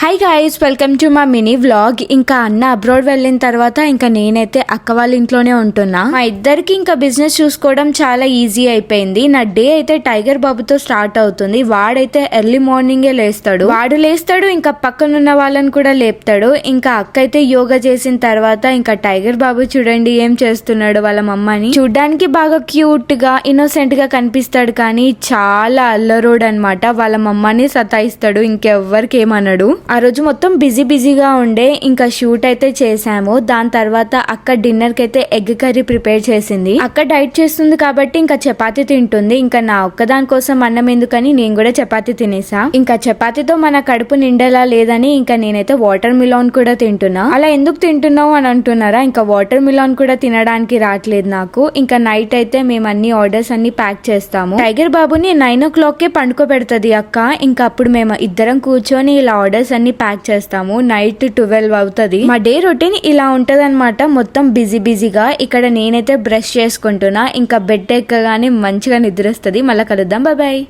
Hi guys, welcome to మా mini vlog. ఇంకా అన్న అబ్రాడ్ వెళ్ళిన తర్వాత ఇంకా నేనైతే అక్క వాళ్ళ ఇంట్లోనే ఉంటున్నా. మా ఇద్దరికి ఇంకా బిజినెస్ చూసుకోవడం చాలా ఈజీ అయిపోయింది. నా డే అయితే టైగర్ బాబుతో స్టార్ట్ అవుతుంది. వాడైతే ఎర్లీ మార్నింగే లేస్తాడు. ఇంకా పక్కనున్న వాళ్ళని కూడా లేపుతాడు. ఇంకా అక్క అయితే యోగా చేసిన తర్వాత ఇంకా టైగర్ బాబు చూడండి ఏం చేస్తున్నాడు. వాళ్ళ మమ్మని చూడ్డానికి బాగా క్యూట్ గా ఇన్నోసెంట్ గా కనిపిస్తాడు, కానీ చాలా అల్లరోడ్ అన్నమాట. వాళ్ళ మమ్మని సతాయిస్తాడు, ఇంకెవ్వరికి ఏమన్నాడు. ఆ రోజు మొత్తం బిజీగా ఉండే. ఇంకా షూట్ అయితే చేసాము. దాని తర్వాత అక్క డిన్నర్ కి అయితే ఎగ్ కర్రీ ప్రిపేర్ చేసింది. అక్క డైట్ చేస్తుంది కాబట్టి ఇంకా చపాతీ తింటుంది. ఇంకా నా ఒక్కదాని కోసం అన్నం ఎందుకని నేను కూడా చపాతీ తినేసా. ఇంకా చపాతీతో మన కడుపు నిండేలా లేదని ఇంకా నేనైతే వాటర్ మిలాన్ కూడా తింటున్నా. అలా ఎందుకు తింటున్నావు అని అంటున్నారా? ఇంకా వాటర్ మిలాన్ కూడా తినడానికి రావట్లేదు నాకు. ఇంకా నైట్ అయితే మేము అన్ని ఆర్డర్స్ అన్ని ప్యాక్ చేస్తాము. టైగర్ బాబుని 9 o'clock పండుకోబెడుతుంది అక్క. ఇంకా అప్పుడు మేము ఇద్దరం కూర్చొని ఇలా ఆర్డర్స్ అన్ని ప్యాక్ చేస్తాము. నైట్ 12 అవుతుంది. మా డే రొటీన్ ఇలా ఉంటది అనమాట. మొత్తం బిజీగా. ఇక్కడ నేనైతే బ్రష్ చేసుకుంటున్నా. ఇంకా బెడ్ ఎక్కగానే మంచిగా నిద్ర వస్తుంది. మళ్ళీ కలుద్దాం. బాయ్.